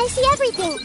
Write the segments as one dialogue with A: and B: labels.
A: see everything.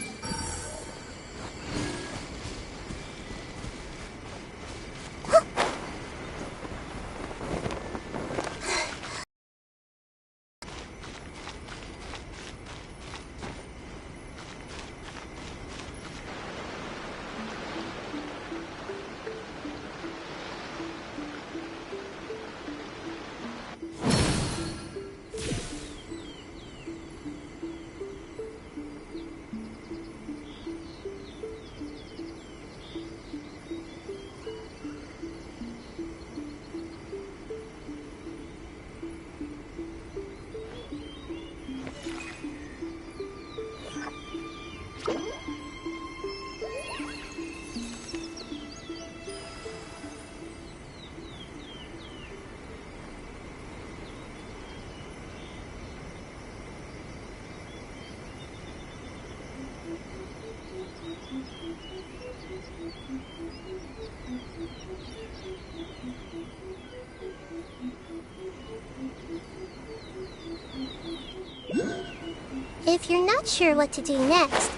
A: If you're not sure what to do next,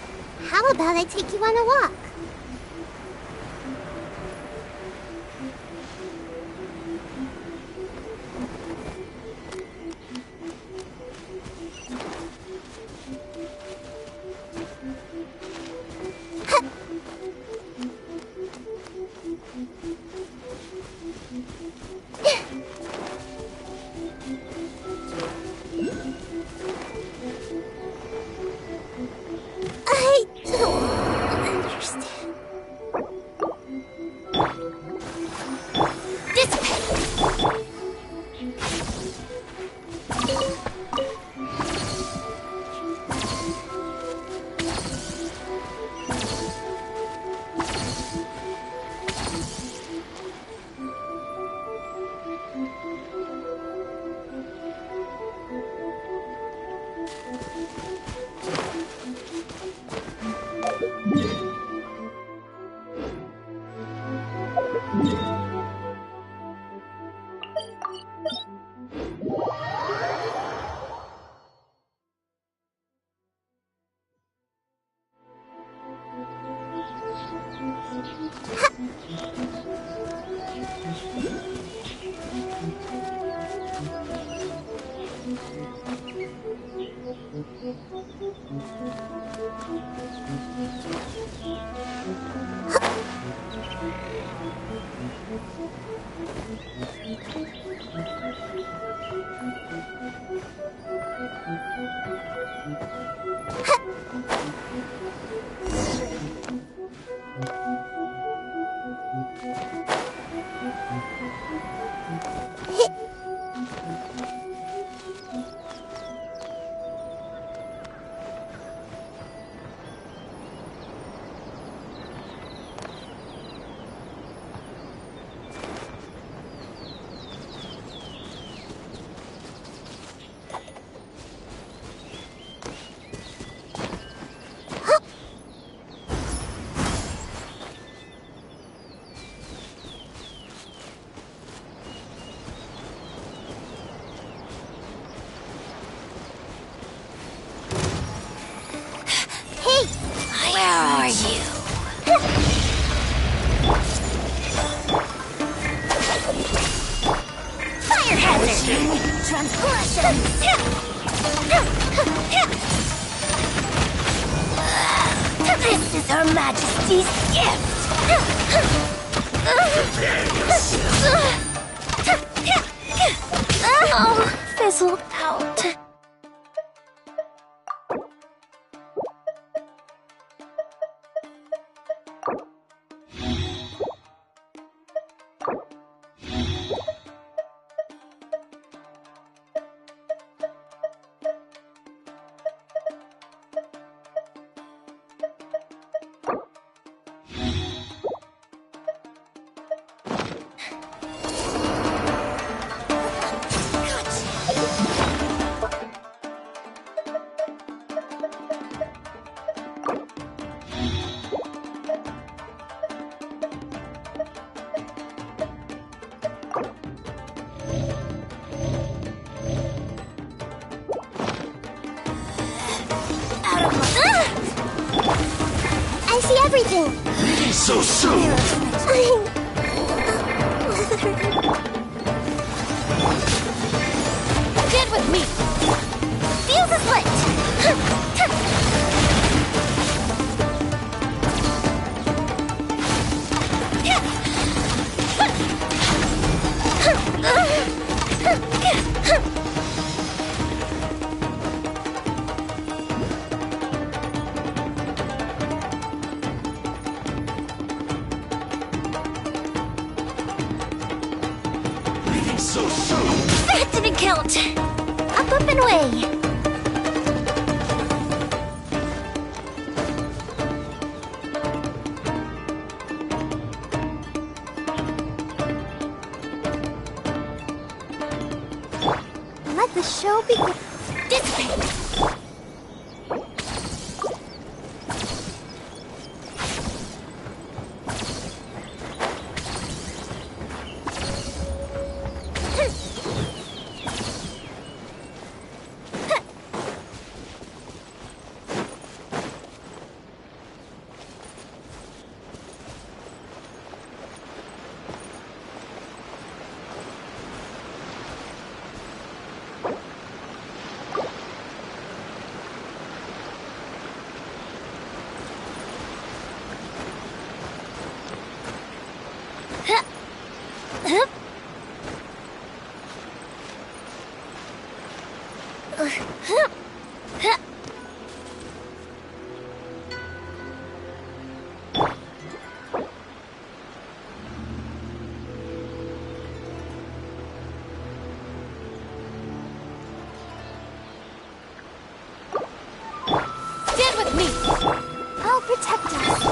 A: how about I take you on a walk?
B: This is Her Majesty's gift! Oh, fizzled out.
A: see everything.
C: So soon!
B: Get with me! Fuse is lit!
C: So soon!
B: That didn't count! Up and away!
A: Let the show begin.
B: Dissipate! Stand with me!
A: I'll protect us.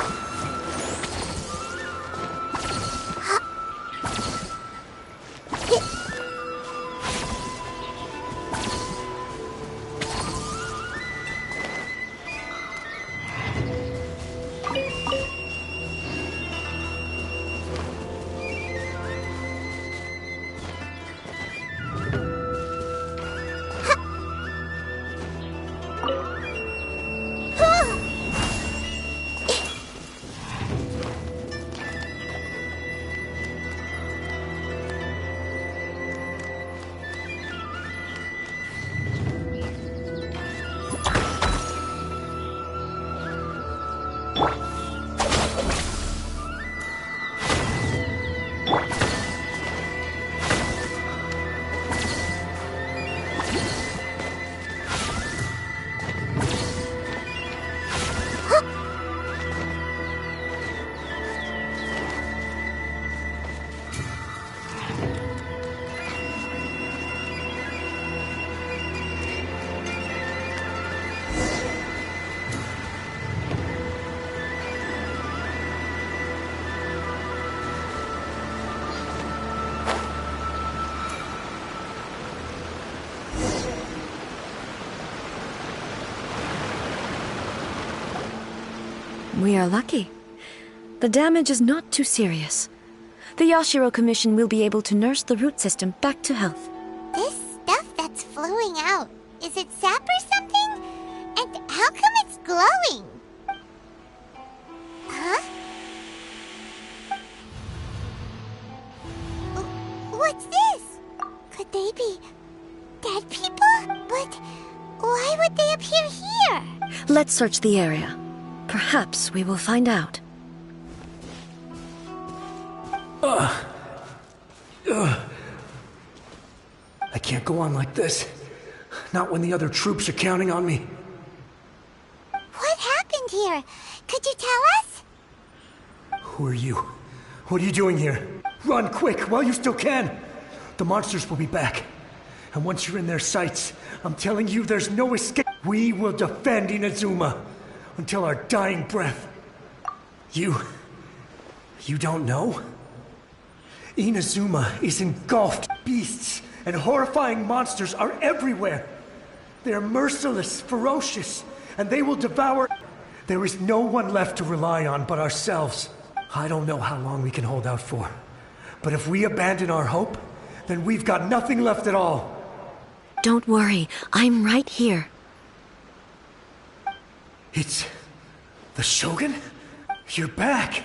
D: We are lucky. The damage is not too serious. The Yashiro Commission will be able to nurse the root system back to health.
A: This stuff that's flowing out, is it sap or something? And how come it's glowing? Huh? What's this? Could they be dead people? But why would they appear here?
D: Let's search the area. Perhaps we will find out.
C: I can't go on like this. Not when the other troops are counting on me.
A: What happened here? Could you tell us?
C: Who are you? What are you doing here? Run quick while you still can! The monsters will be back. And once you're in their sights, I'm telling you there's no escape. We will defend Inazuma until our dying breath. You don't know? Inazuma is engulfed. Beasts and horrifying monsters are everywhere. They are merciless, ferocious, and they will devour. There is no one left to rely on but ourselves. I don't know how long we can hold out for, but if we abandon our hope, then we've got nothing left at all.
D: Don't worry, I'm right here.
C: It's the Shogun? You're back!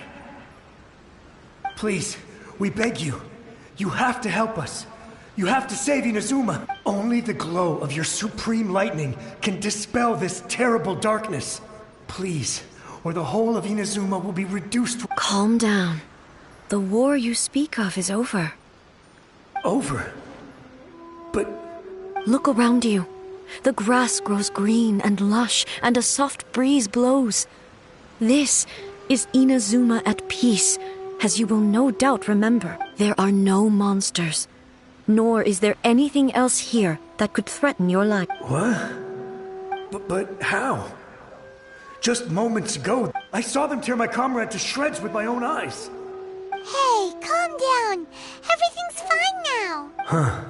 C: Please, we beg you. You have to help us. You have to save Inazuma. Only the glow of your supreme lightning can dispel this terrible darkness. Please, or the whole of Inazuma will be reduced to...
D: Calm down. The war you speak of is over.
C: Over? But...
D: Look around you. The grass grows green and lush, and a soft breeze blows. This is Inazuma at peace, as you will no doubt remember. There are no monsters, nor is there anything else here that could threaten your life.
C: What? But how? Just moments ago, I saw them tear my comrade to shreds with my own eyes.
A: Hey, calm down. Everything's fine now.
C: Huh.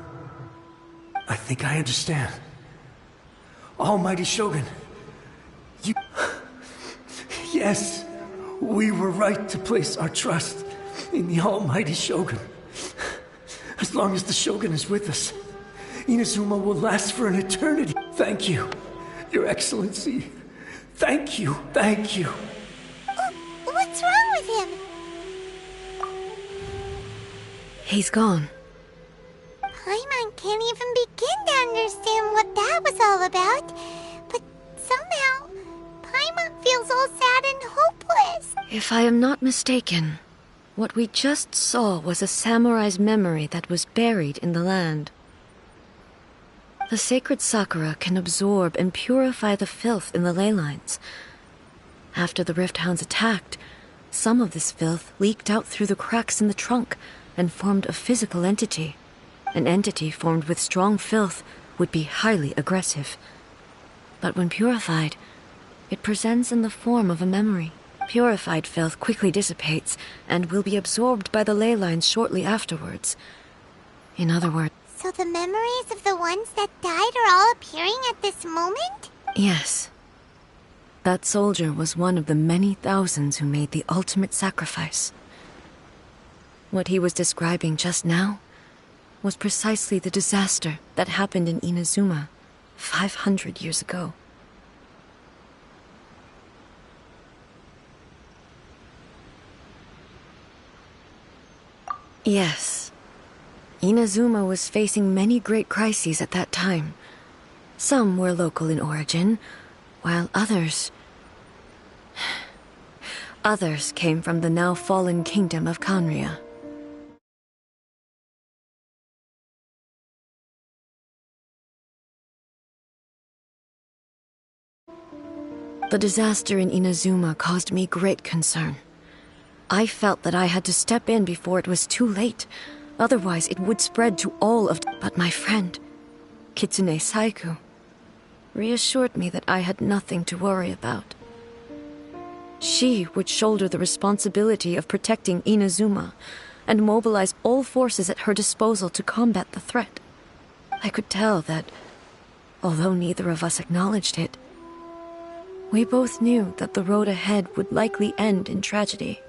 C: I think I understand. Almighty Shogun, you... Yes, we were right to place our trust in the Almighty Shogun. As long as the Shogun is with us, Inazuma will last for an eternity. Thank you, Your Excellency. Thank you, thank you.
A: What's wrong with him?
D: He's gone.
A: Paimon can't even begin to understand what that was all about. But somehow, Paimon feels all sad and hopeless.
D: If I am not mistaken, what we just saw was a samurai's memory that was buried in the land. The sacred sakura can absorb and purify the filth in the ley lines. After the Rift Hounds attacked, some of this filth leaked out through the cracks in the trunk and formed a physical entity. An entity formed with strong filth would be highly aggressive. But when purified, it presents in the form of a memory. Purified filth quickly dissipates and will be absorbed by the ley lines shortly afterwards. In other words...
A: So the memories of the ones that died are all appearing at this moment?
D: Yes. That soldier was one of the many thousands who made the ultimate sacrifice. What he was describing just now was precisely the disaster that happened in Inazuma 500 years ago. Yes. Inazuma was facing many great crises at that time. Some were local in origin, while others came from the now fallen kingdom of Kanria. The disaster in Inazuma caused me great concern. I felt that I had to step in before it was too late. Otherwise, it would spread to all of... But my friend, Kitsune Saiku, reassured me that I had nothing to worry about. She would shoulder the responsibility of protecting Inazuma and mobilize all forces at her disposal to combat the threat. I could tell that, although neither of us acknowledged it, we both knew that the road ahead would likely end in tragedy.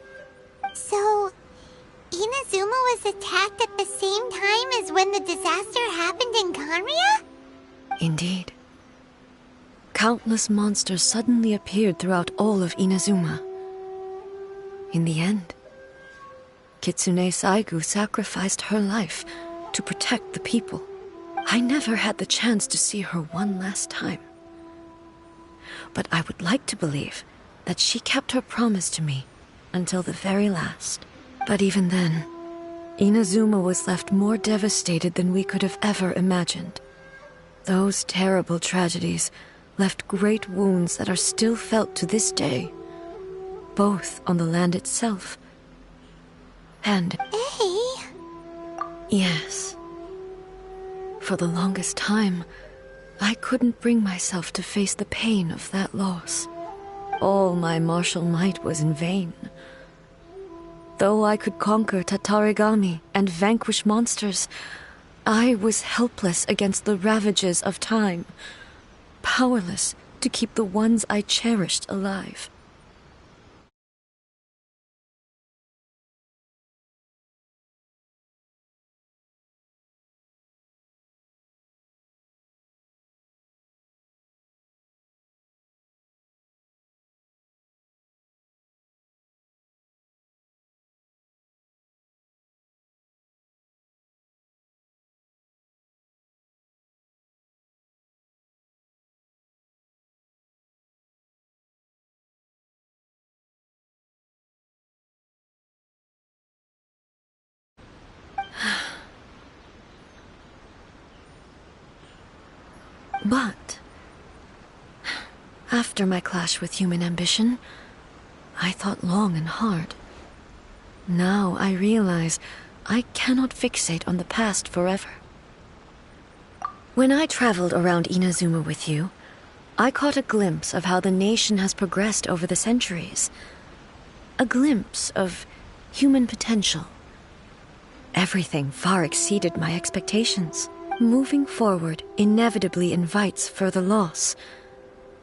A: So, Inazuma was attacked at the same time as when the disaster happened in Kanria?
D: Indeed. Countless monsters suddenly appeared throughout all of Inazuma. In the end, Kitsune Saigu sacrificed her life to protect the people. I never had the chance to see her one last time. But I would like to believe that she kept her promise to me until the very last. But even then, Inazuma was left more devastated than we could have ever imagined. Those terrible tragedies left great wounds that are still felt to this day, both on the land itself and...
A: Hey!
D: Yes. For the longest time, I couldn't bring myself to face the pain of that loss. All my martial might was in vain. Though I could conquer Tatarigami and vanquish monsters, I was helpless against the ravages of time, powerless to keep the ones I cherished alive. But after my clash with human ambition, I thought long and hard. Now I realize I cannot fixate on the past forever. When I traveled around Inazuma with you, I caught a glimpse of how the nation has progressed over the centuries. A glimpse of human potential. Everything far exceeded my expectations. Moving forward inevitably invites further loss,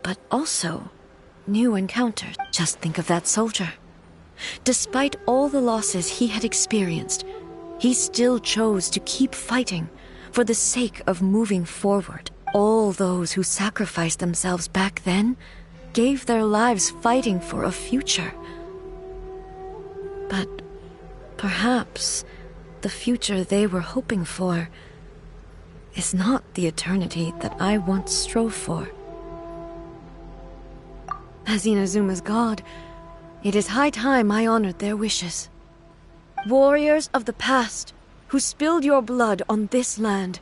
D: but also new encounters. Just think of that soldier. Despite all the losses he had experienced, he still chose to keep fighting for the sake of moving forward. All those who sacrificed themselves back then gave their lives fighting for a future. But perhaps the future they were hoping for is not the eternity that I once strove for. As Inazuma's god, it is high time I honored their wishes. Warriors of the past, who spilled your blood on this land,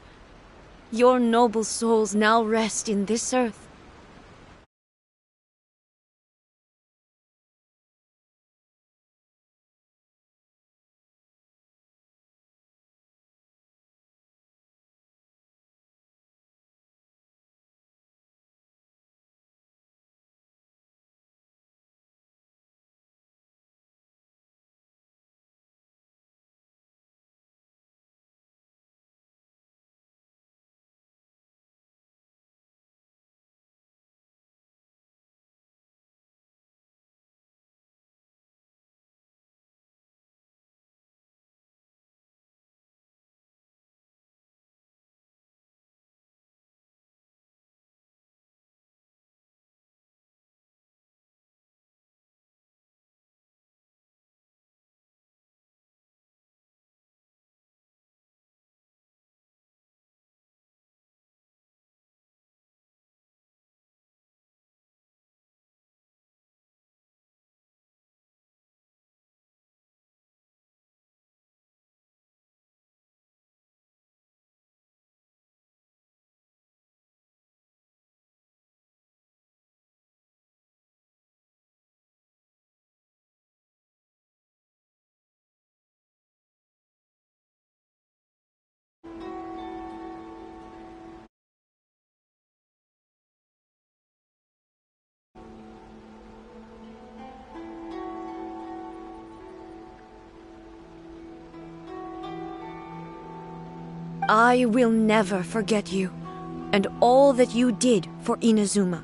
D: your noble souls now rest in this earth. I will never forget you, and all that you did for Inazuma.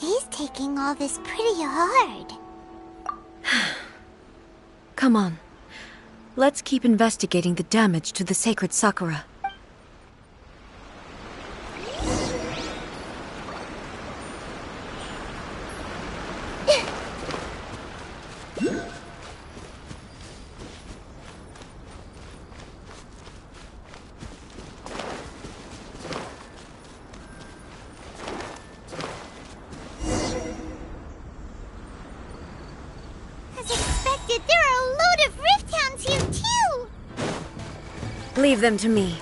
A: He's taking all this pretty hard.
D: Come on. Let's keep investigating the damage to the sacred Sakura.
A: There are a load of rift hounds here too!
D: Leave them to me.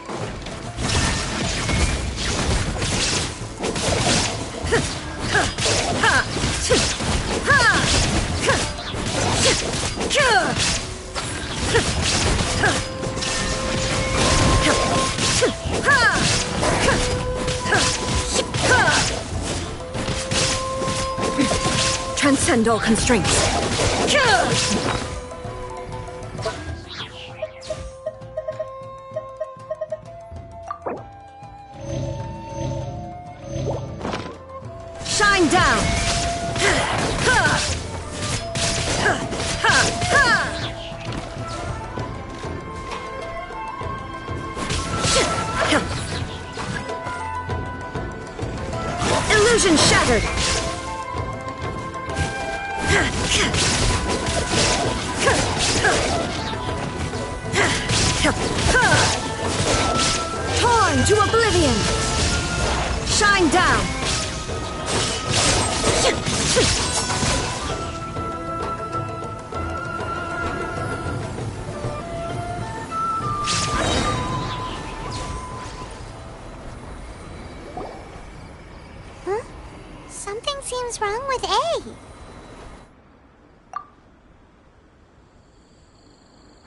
D: Transcend all constraints. Shine down! Illusion shattered! Torn to oblivion! Shine down!
A: Something seems wrong with A.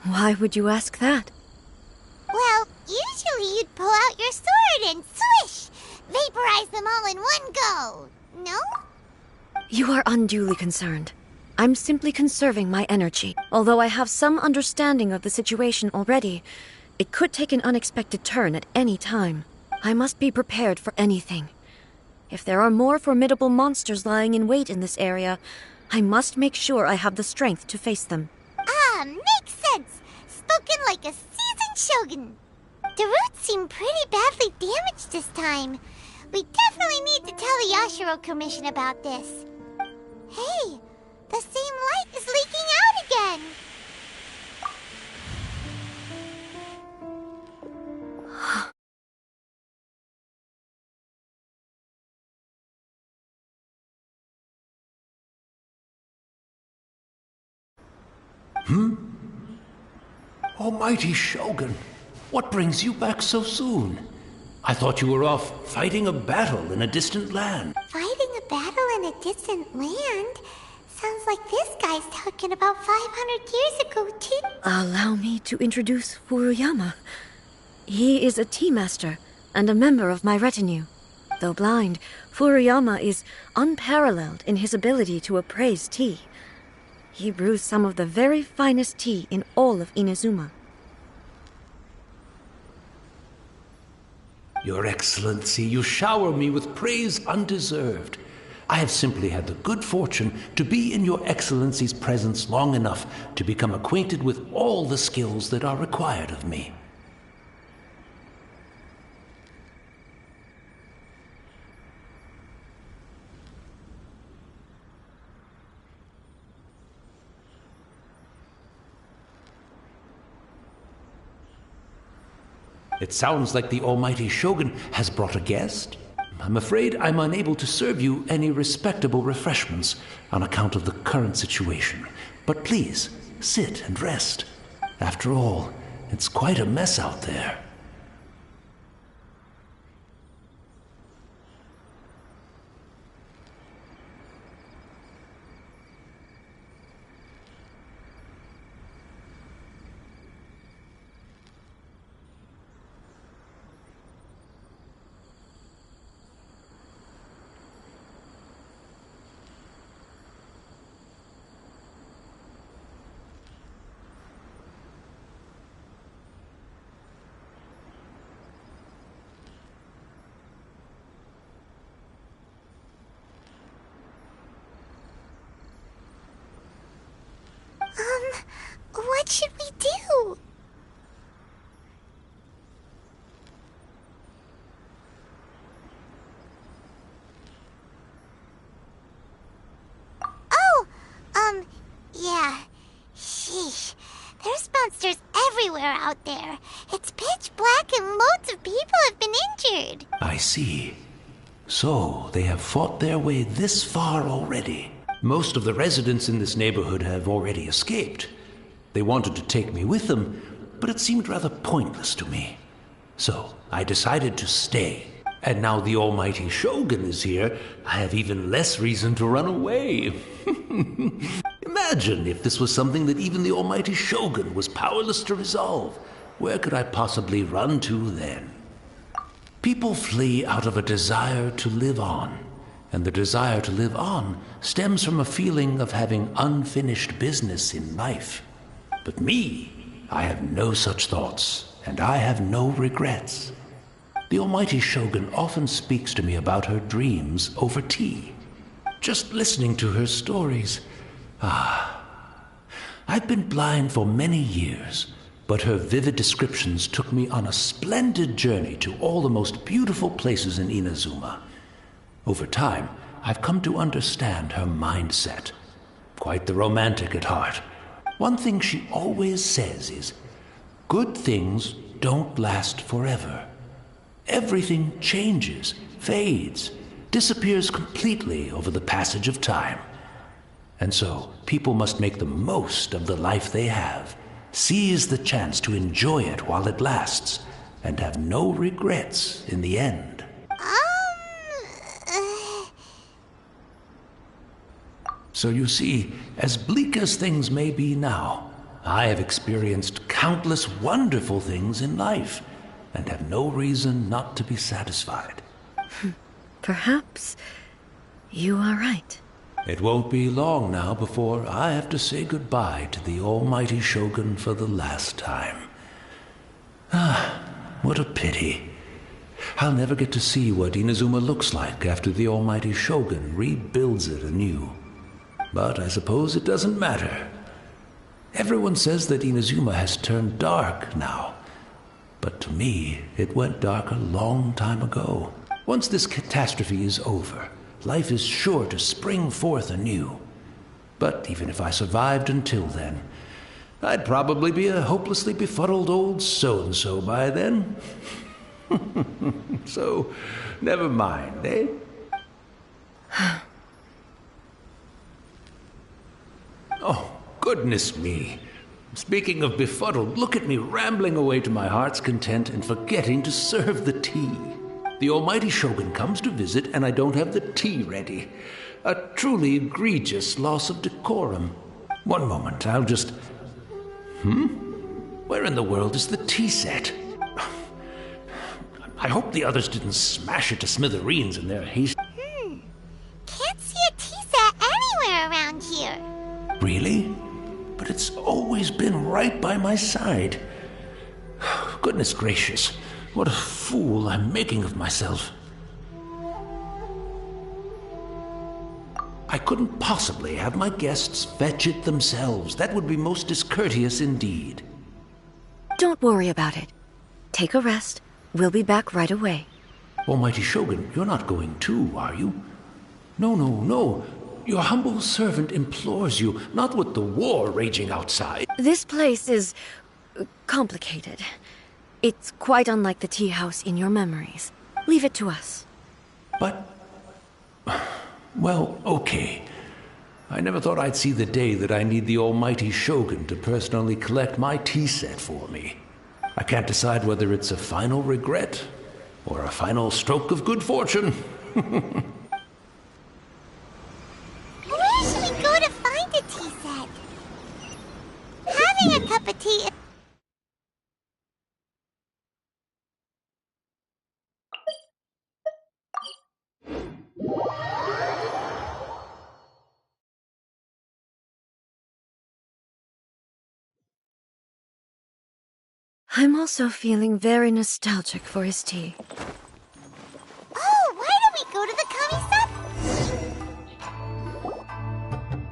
D: Why would you ask that?
A: Well, usually you'd pull out your sword and swish! Vaporize them all in one go! No?
D: You are unduly concerned. I'm simply conserving my energy. Although I have some understanding of the situation already, it could take an unexpected turn at any time. I must be prepared for anything. If there are more formidable monsters lying in wait in this area, I must make sure I have the strength to face them.
A: Ah, makes sense! Spoken like a seasoned shogun. The roots seem pretty badly damaged this time. We definitely need to tell the Yashiro Commission about this. Hey, the same light is leaking out again!
E: Almighty Shogun, what brings you back so soon? I thought you were off fighting a battle in a distant land.
A: Fighting a battle in a distant land? Sounds like this guy's talking about 500 years ago, too.
D: Allow me to introduce Furuyama. He is a tea master and a member of my retinue. Though blind, Furuyama is unparalleled in his ability to appraise tea. He brews some of the very finest tea in all of Inazuma.
E: Your Excellency, you shower me with praise undeserved. I have simply had the good fortune to be in Your Excellency's presence long enough to become acquainted with all the skills that are required of me. It sounds like the Almighty Shogun has brought a guest. I'm afraid I'm unable to serve you any respectable refreshments on account of the current situation. But please, sit and rest. After all, it's quite a mess out there.
A: What should we do? Oh, yeah. Sheesh. There's monsters everywhere out there. It's pitch black and loads of people have been injured.
E: I see. So, they have fought their way this far already. Most of the residents in this neighborhood have already escaped. They wanted to take me with them, but it seemed rather pointless to me. So, I decided to stay. And now the Almighty Shogun is here, I have even less reason to run away. Imagine if this was something that even the Almighty Shogun was powerless to resolve. Where could I possibly run to then? People flee out of a desire to live on. And the desire to live on stems from a feeling of having unfinished business in life. But me, I have no such thoughts, and I have no regrets. The Almighty Shogun often speaks to me about her dreams over tea. Just listening to her stories. I've been blind for many years, but her vivid descriptions took me on a splendid journey to all the most beautiful places in Inazuma. Over time, I've come to understand her mindset. Quite the romantic at heart. One thing she always says is, Good things don't last forever. Everything changes, fades, disappears completely over the passage of time. And so, people must make the most of the life they have, seize the chance to enjoy it while it lasts, and have no regrets in the end. So you see, as bleak as things may be now, I have experienced countless wonderful things in life, and have no reason not to be satisfied.
D: Perhaps you are right.
E: It won't be long now before I have to say goodbye to the almighty Shogun for the last time. Ah, what a pity. I'll never get to see what Inazuma looks like after the almighty Shogun rebuilds it anew. But I suppose it doesn't matter. Everyone says that Inazuma has turned dark now. But to me, it went dark a long time ago. Once this catastrophe is over, life is sure to spring forth anew. But even if I survived until then, I'd probably be a hopelessly befuddled old so-and-so by then. So, never mind, eh? Oh, goodness me. Speaking of befuddled, look at me rambling away to my heart's content and forgetting to serve the tea. The almighty Shogun comes to visit and I don't have the tea ready. A truly egregious loss of decorum. One moment, I'll just... Where in the world is the tea set? I hope the others didn't smash it to smithereens in their haste.
A: Can't see a tea set anywhere around here.
E: Really? But it's always been right by my side. Goodness gracious, what a fool I'm making of myself. I couldn't possibly have my guests fetch it themselves. That would be most discourteous indeed.
D: Don't worry about it. Take a rest. We'll be back right away.
E: Almighty Shogun, you're not going too, are you? No. Your humble servant implores you, not with the war raging outside.
D: This place is complicated. It's quite unlike the tea house in your memories. Leave it to us.
E: But... well, okay. I never thought I'd see the day that I need the almighty Shogun to personally collect my tea set for me. I can't decide whether it's a final regret or a final stroke of good fortune.
A: Where should we go to find a tea set? Having a cup of tea...
D: I'm also feeling very nostalgic for his tea.
A: Oh, why don't we go to the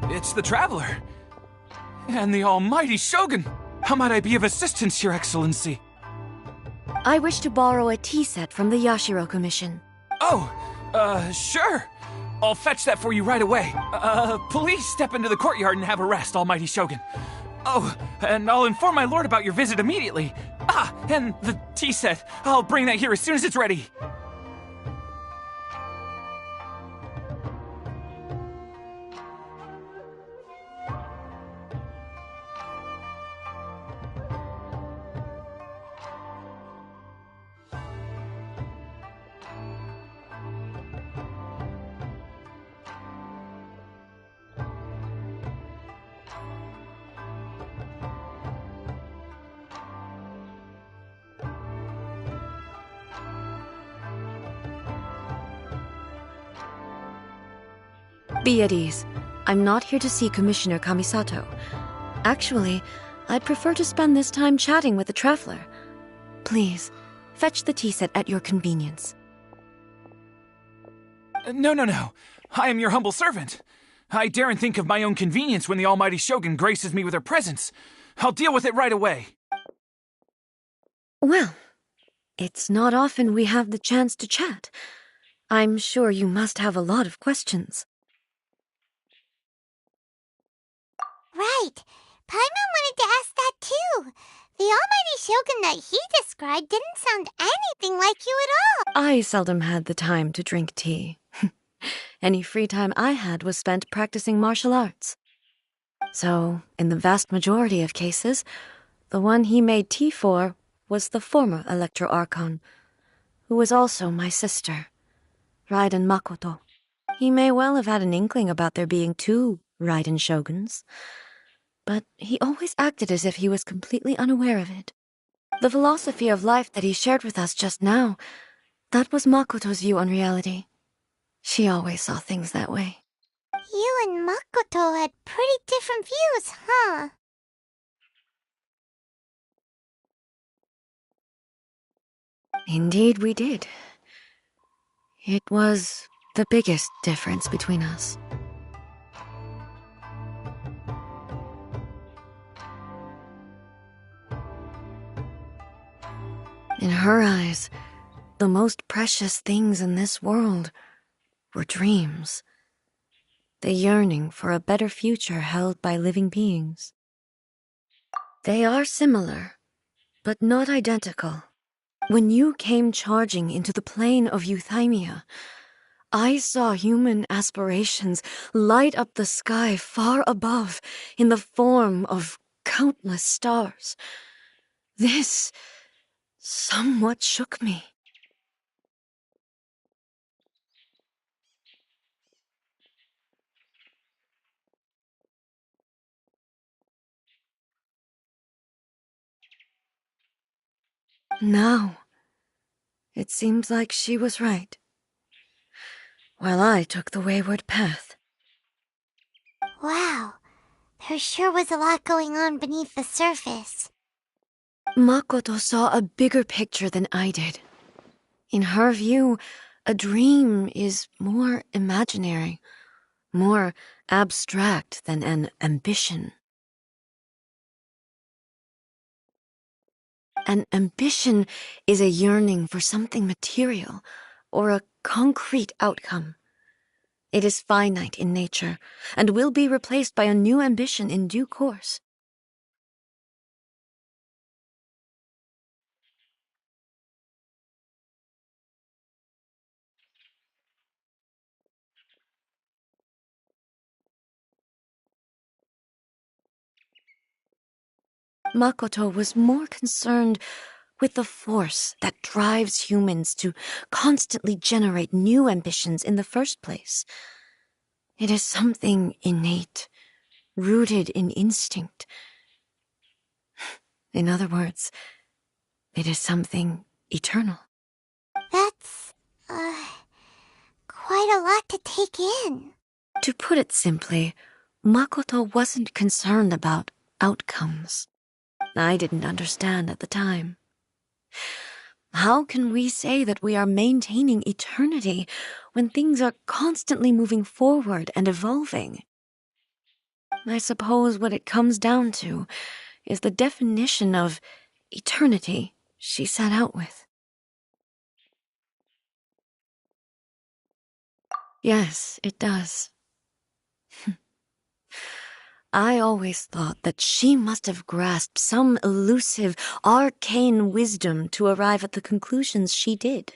A: Kami-san?
F: It's the Traveler. And the almighty Shogun. How might I be of assistance, Your Excellency?
D: I wish to borrow a tea set from the Yashiro Commission.
F: Oh, sure. I'll fetch that for you right away. Please step into the courtyard and have a rest, almighty Shogun. Oh, and I'll inform my lord about your visit immediately. Ah, and the tea set. I'll bring that here as soon as it's ready.
D: Be at ease. I'm not here to see Commissioner Kamisato. Actually, I'd prefer to spend this time chatting with the Traveler. Please, fetch the tea set at your convenience.
F: No. I am your humble servant. I daren't think of my own convenience when the almighty Shogun graces me with her presence. I'll deal with it right away.
D: Well, it's not often we have the chance to chat. I'm sure you must have a lot of questions.
A: Right. Paimon wanted to ask that too. The Almighty Shogun that he described didn't sound anything like you at all.
D: I seldom had the time to drink tea. Any free time I had was spent practicing martial arts. So, in the vast majority of cases, the one he made tea for was the former Electro Archon, who was also my sister, Raiden Makoto. He may well have had an inkling about there being two Raiden Shoguns, but he always acted as if he was completely unaware of it. The philosophy of life that he shared with us just now, that was Makoto's view on reality. She always saw things that way.
A: You and Makoto had pretty different views, huh?
D: Indeed we did. It was the biggest difference between us. In her eyes, the most precious things in this world were dreams. The yearning for a better future held by living beings. They are similar, but not identical. When you came charging into the plane of Euthymia, I saw human aspirations light up the sky far above in the form of countless stars. This somewhat shook me. Now, it seems like she was right, while I took the wayward path.
A: Wow, there sure was a lot going on beneath the surface.
D: Makoto saw a bigger picture than I did. In her view, a dream is more imaginary, more abstract than an ambition. An ambition is a yearning for something material or a concrete outcome. It is finite in nature and will be replaced by a new ambition in due course. Makoto was more concerned with the force that drives humans to constantly generate new ambitions in the first place. It is something innate, rooted in instinct. In other words, it is something eternal.
A: That's, quite a lot to take in.
D: To put it simply, Makoto wasn't concerned about outcomes. I didn't understand at the time. How can we say that we are maintaining eternity when things are constantly moving forward and evolving? I suppose what it comes down to is the definition of eternity she set out with. Yes, it does. I always thought that she must have grasped some elusive, arcane wisdom to arrive at the conclusions she did.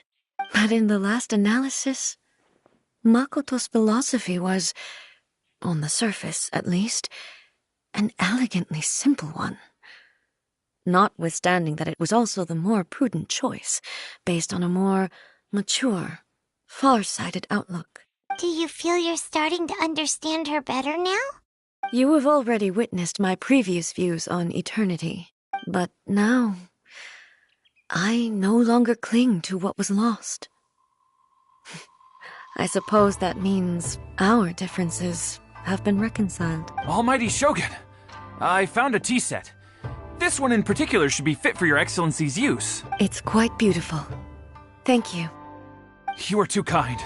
D: But in the last analysis, Makoto's philosophy was, on the surface at least, an elegantly simple one. Notwithstanding that it was also the more prudent choice, based on a more mature, far-sighted outlook.
A: Do you feel you're starting to understand her better now?
D: You have already witnessed my previous views on eternity, but now I no longer cling to what was lost. I suppose that means our differences have been reconciled.
F: Almighty Shogun, I found a tea set. This one in particular should be fit for your Excellency's use.
D: It's quite beautiful. Thank you.
F: You are too kind.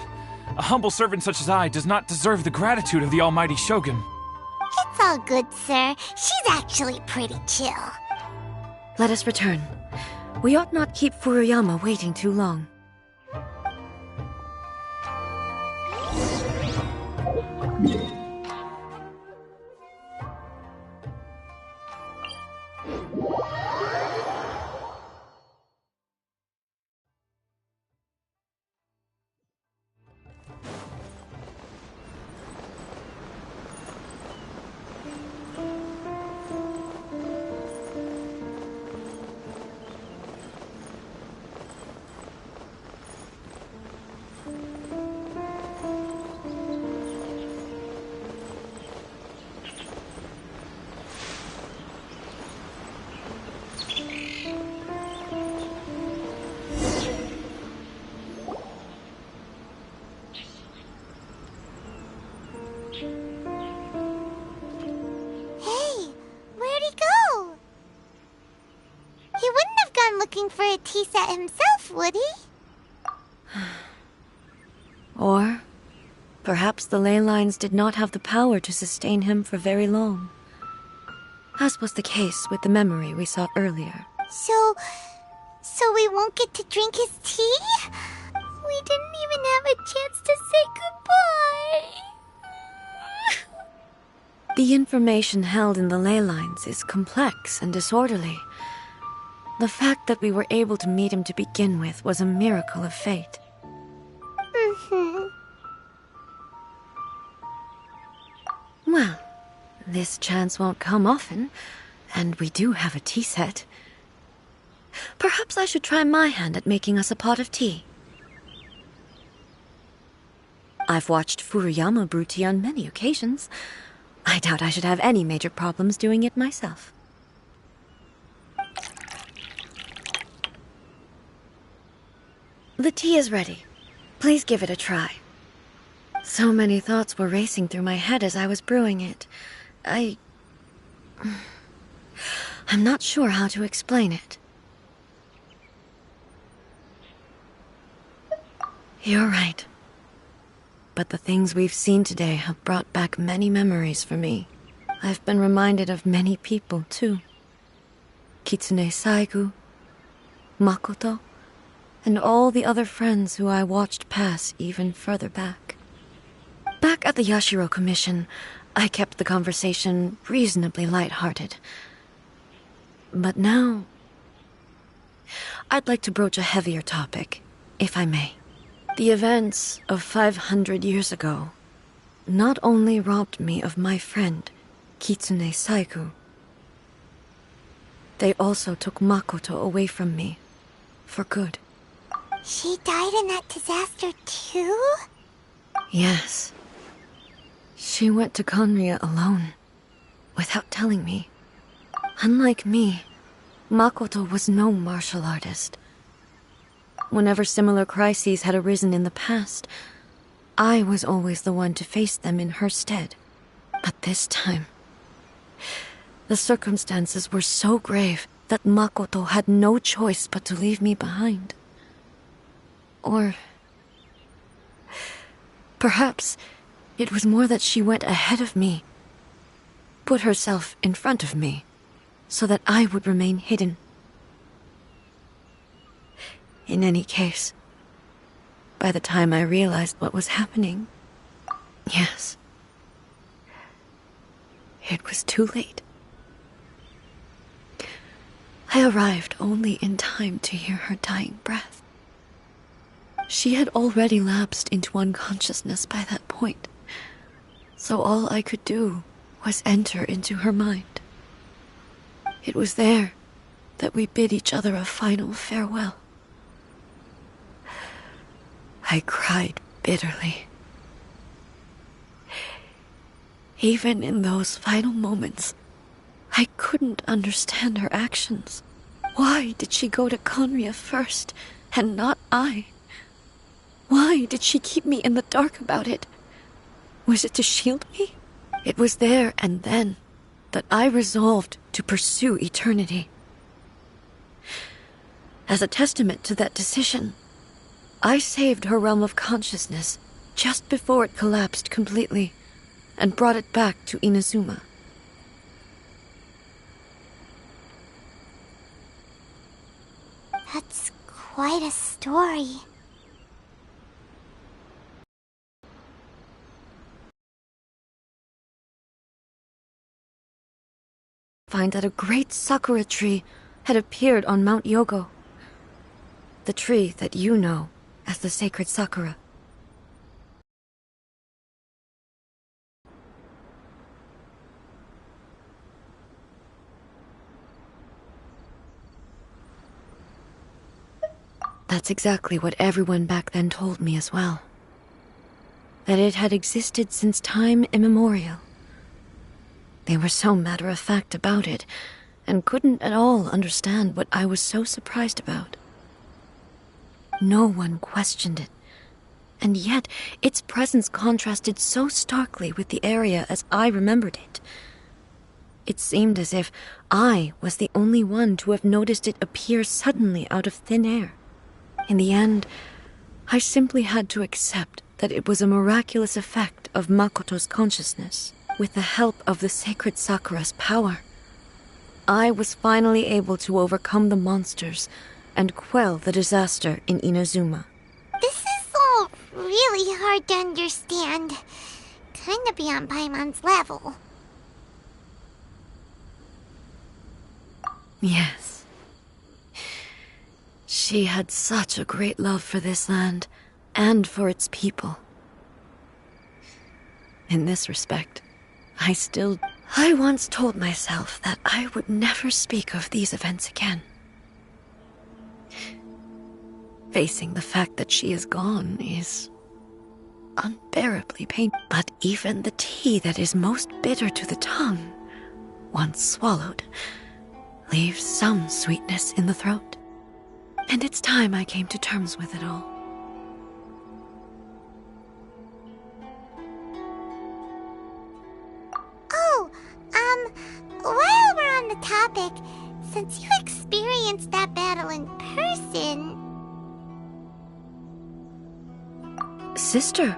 F: A humble servant such as I does not deserve the gratitude of the Almighty Shogun.
A: It's all good, sir. She's actually pretty chill.
D: Let us return. We ought not keep Furuyama waiting too long.
A: come looking for a tea set himself, would he?
D: Or perhaps the ley lines did not have the power to sustain him for very long, as was the case with the memory we saw earlier.
A: So we won't get to drink his tea? We didn't even have a chance to say goodbye.
D: The information held in the ley lines is complex and disorderly. The fact that we were able to meet him to begin with was a miracle of fate. Well, this chance won't come often, and we do have a tea set. Perhaps I should try my hand at making us a pot of tea. I've watched Furuyama brew tea on many occasions. I doubt I should have any major problems doing it myself. The tea is ready. Please give it a try. So many thoughts were racing through my head as I was brewing it. I'm not sure how to explain it. You're right. But the things we've seen today have brought back many memories for me. I've been reminded of many people, too. Kitsune Saigu, Makoto, and all the other friends who I watched pass even further back. Back at the Yashiro Commission, I kept the conversation reasonably light-hearted. But now, I'd like to broach a heavier topic, if I may. The events of 500 years ago not only robbed me of my friend, Kitsune Saigu, they also took Makoto away from me, for good.
A: She died in that disaster too?
D: Yes. She went to Conria alone, without telling me. Unlike me, Makoto was no martial artist. Whenever similar crises had arisen in the past, I was always the one to face them in her stead. But this time, the circumstances were so grave that Makoto had no choice but to leave me behind. Or perhaps it was more that she went ahead of me, put herself in front of me, so that I would remain hidden. In any case, by the time I realized what was happening, yes, it was too late. I arrived only in time to hear her dying breath. She had already lapsed into unconsciousness by that point, so all I could do was enter into her mind. It was there that we bid each other a final farewell. I cried bitterly. Even in those final moments, I couldn't understand her actions. Why did she go to Conria first, and not I? Why did she keep me in the dark about it? Was it to shield me? It was there and then that I resolved to pursue eternity. As a testament to that decision, I saved her realm of consciousness just before it collapsed completely and brought it back to Inazuma.
A: That's quite a story.
D: Find that a great sakura tree had appeared on Mount Yogo, the tree that you know as the sacred sakura. That's exactly what everyone back then told me as well. That it had existed since time immemorial. They were so matter-of-fact about it, and couldn't at all understand what I was so surprised about. No one questioned it, and yet its presence contrasted so starkly with the area as I remembered it. It seemed as if I was the only one to have noticed it appear suddenly out of thin air. In the end, I simply had to accept that it was a miraculous effect of Makoto's consciousness. With the help of the sacred Sakura's power, I was finally able to overcome the monsters and quell the disaster in Inazuma.
A: This is all really hard to understand. Kinda beyond Paimon's level.
D: Yes. She had such a great love for this land and for its people. In this respect, I once told myself that I would never speak of these events again. Facing the fact that she is gone is unbearably painful. But even the tea that is most bitter to the tongue, once swallowed, leaves some sweetness in the throat. And it's time I came to terms with it all.
A: Oh, while we're on the topic, since you experienced that battle in person...
D: Sister?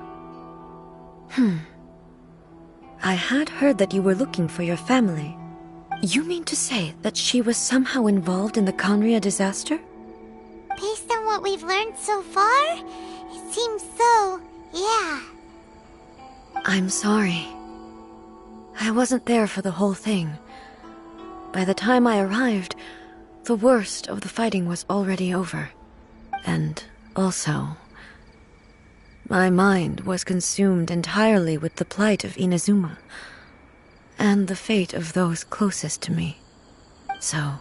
D: I had heard that you were looking for your family. You mean to say that she was somehow involved in the Conria disaster?
A: Based on what we've learned so far, it seems so, yeah.
D: I'm sorry. I wasn't there for the whole thing. By the time I arrived, the worst of the fighting was already over. And also, my mind was consumed entirely with the plight of Inazuma and the fate of those closest to me. So,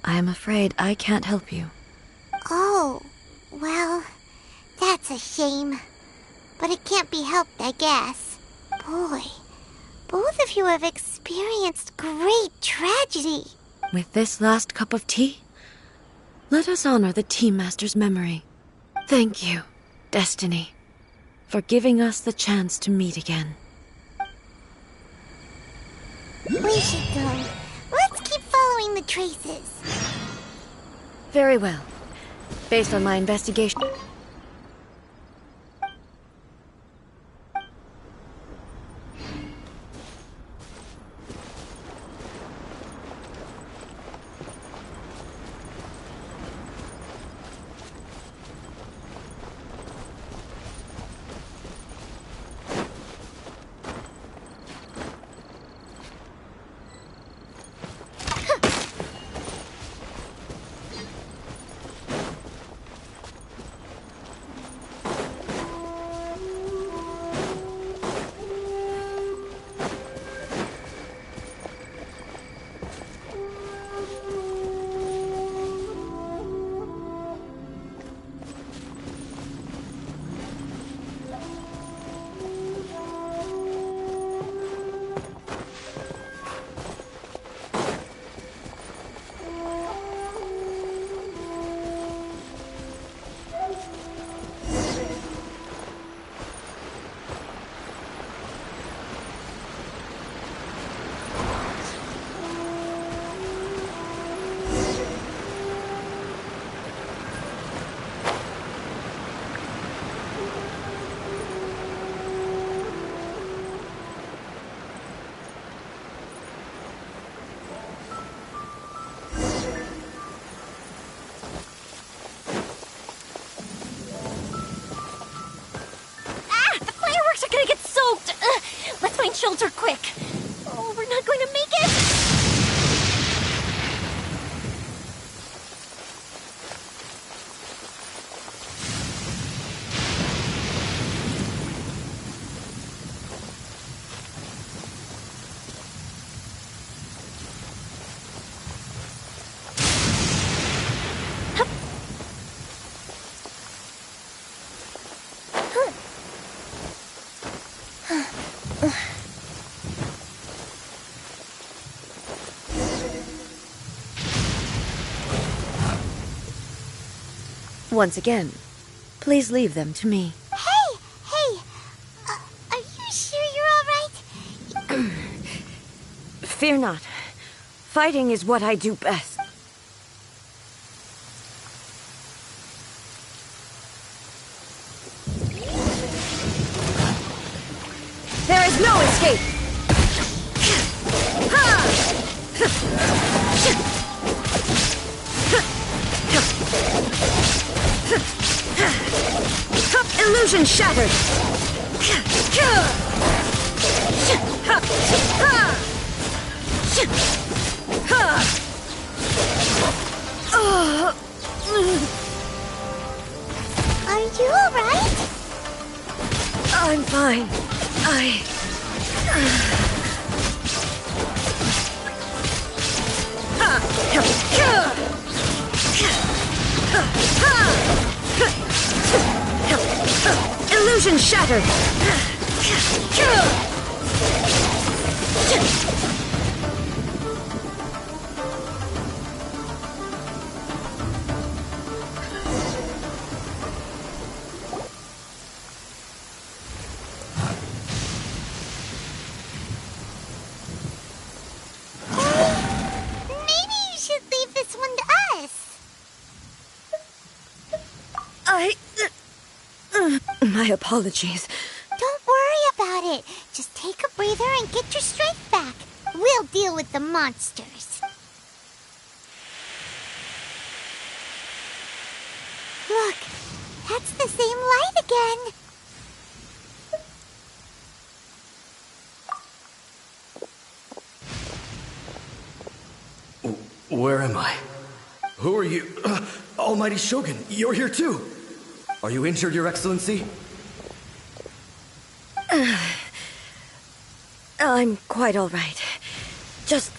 D: I am afraid I can't help you.
A: Oh, well, that's a shame. But it can't be helped, I guess. Boy, both of you have experienced great tragedy.
D: With this last cup of tea, let us honor the Tea Master's memory. Thank you, Destiny, for giving us the chance to meet again.
A: We should go. Let's keep following the traces.
D: Very well. Based on my investigation...
B: Let's find shelter quick. Oh, we're not going to make it.
D: Once again, please leave them to me.
A: Hey! Are you sure you're all right?
D: Fear not. Fighting is what I do best. There is no escape! Illusion shattered!
A: Are you alright?
D: I'm fine. Illusion shattered!
A: Maybe you should leave this one to us.
D: My apologies.
A: Don't worry about it. Just take a breather and get your strength back. We'll deal with the monsters. Look, that's the same light again.
G: Where am I? Who are you? Almighty Shogun, you're here too! Are you injured, Your Excellency?
D: I'm quite all right. Just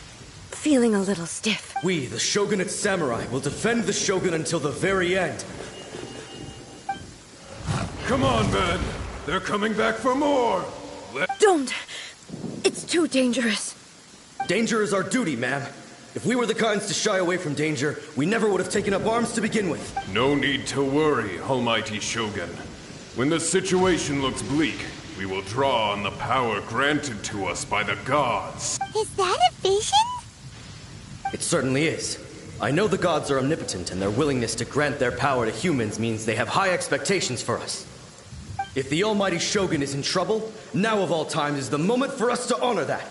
D: feeling a little stiff.
G: We, the Shogunate Samurai, will defend the Shogun until the very end.
H: Come on, men! They're coming back for more!
D: Don't! It's too dangerous.
G: Danger is our duty, ma'am. If we were the kinds to shy away from danger, we never would have taken up arms to begin with.
H: No need to worry, Almighty Shogun. When the situation looks bleak, we will draw on the power granted to us by the gods.
A: Is that a vision?
G: It certainly is. I know the gods are omnipotent, and their willingness to grant their power to humans means they have high expectations for us. If the Almighty Shogun is in trouble, now of all times is the moment for us to honor that.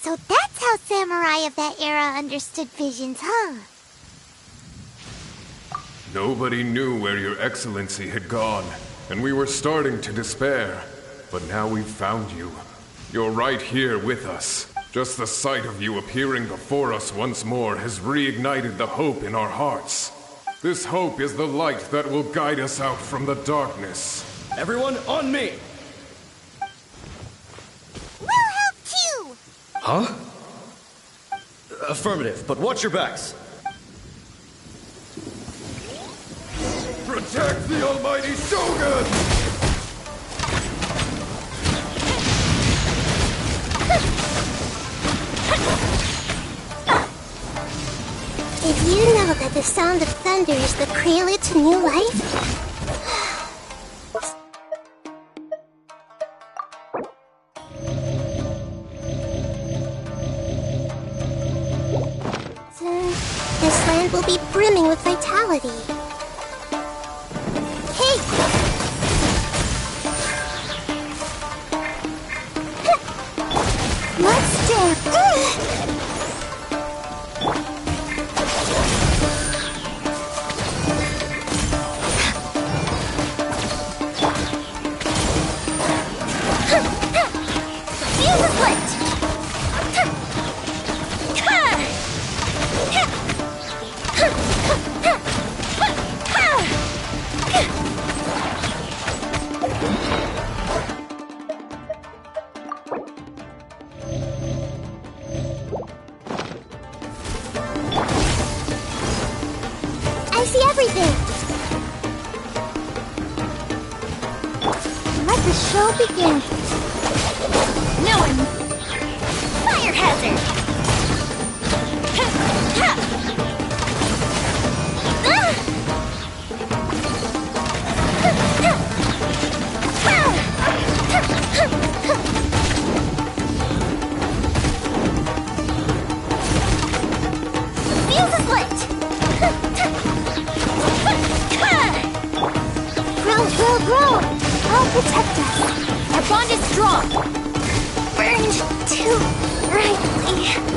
A: So that's how samurai of that era understood visions, huh?
H: Nobody knew where Your Excellency had gone, and we were starting to despair. But now we've found you. You're right here with us. Just the sight of you appearing before us once more has reignited the hope in our hearts. This hope is the light that will guide us out from the darkness.
G: Everyone, on me!
A: We'll help too!
G: Huh? Affirmative, but watch your backs.
H: Protect the Almighty Shogun!
A: Did you know that the sound of thunder is the prelude to new life? Soon, this land will be brimming with vitality. Hey! Monster! I see everything! Let the show begin!
B: No one! Fire hazard! I'll protect us. Our bond is strong. Burned too brightly.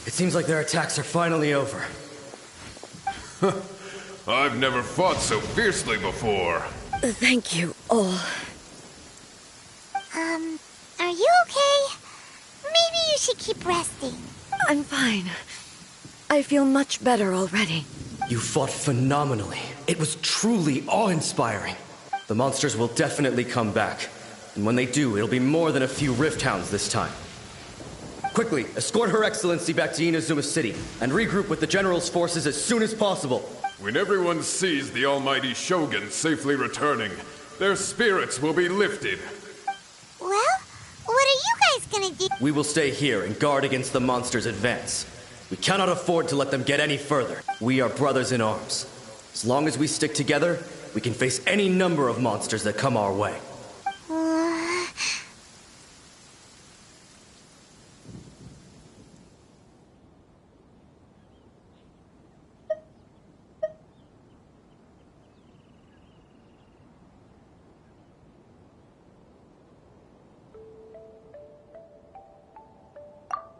G: It seems like their attacks are finally over.
H: I've never fought so fiercely before.
D: Thank you all.
A: Are you okay? Maybe you should keep resting.
D: I'm fine. I feel much better already.
G: You fought phenomenally. It was truly awe-inspiring. The monsters will definitely come back. And when they do, it'll be more than a few Rift Hounds this time. Quickly, escort Her Excellency back to Inazuma City, and regroup with the General's forces as soon as possible.
H: When everyone sees the almighty Shogun safely returning, their spirits will be lifted.
A: Well, what are you guys gonna do?
G: We will stay here and guard against the monsters' advance. We cannot afford to let them get any further. We are brothers in arms. As long as we stick together, we can face any number of monsters that come our way.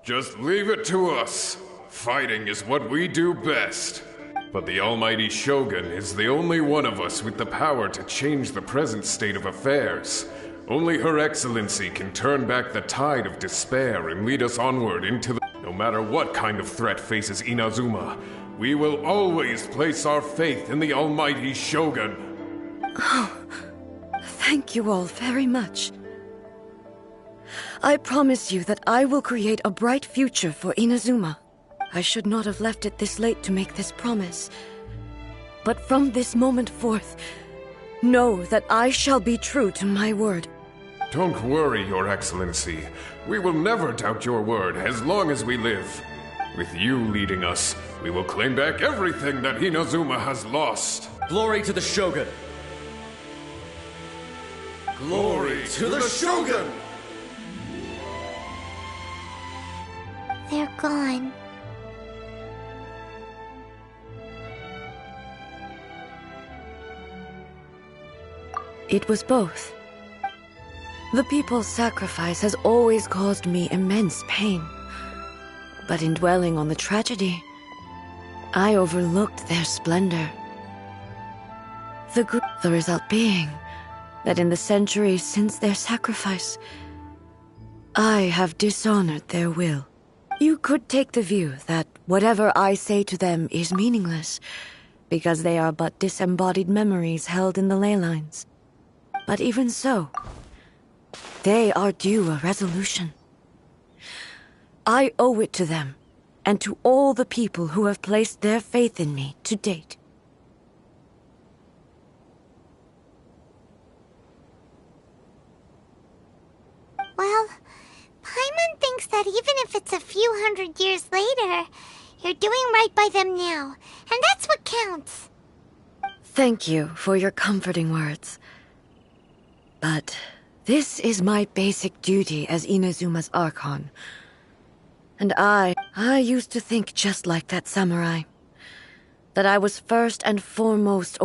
H: Just leave it to us. Fighting is what we do best. But the almighty Shogun is the only one of us with the power to change the present state of affairs. Only Her Excellency can turn back the tide of despair and lead us onward into the... No matter what kind of threat faces Inazuma, we will always place our faith in the almighty Shogun.
D: Oh, thank you all very much. I promise you that I will create a bright future for Inazuma. I should not have left it this late to make this promise. But from this moment forth, know that I shall be true to my word.
H: Don't worry, Your Excellency. We will never doubt your word as long as we live. With you leading us, we will claim back everything that Inazuma has lost.
G: Glory to the Shogun!
H: Glory to the Shogun!
A: They're gone.
D: It was both. The people's sacrifice has always caused me immense pain. But in dwelling on the tragedy, I overlooked their splendor. The result being that in the centuries since their sacrifice, I have dishonored their will. You could take the view that whatever I say to them is meaningless, because they are but disembodied memories held in the ley lines. But even so, they are due a resolution. I owe it to them, and to all the people who have placed their faith in me to date.
A: Well, Paimon thinks that even if it's a few hundred years later, you're doing right by them now, and that's what counts.
D: Thank you for your comforting words. But this is my basic duty as Inazuma's Archon. And I used to think just like that samurai. That I was first and foremost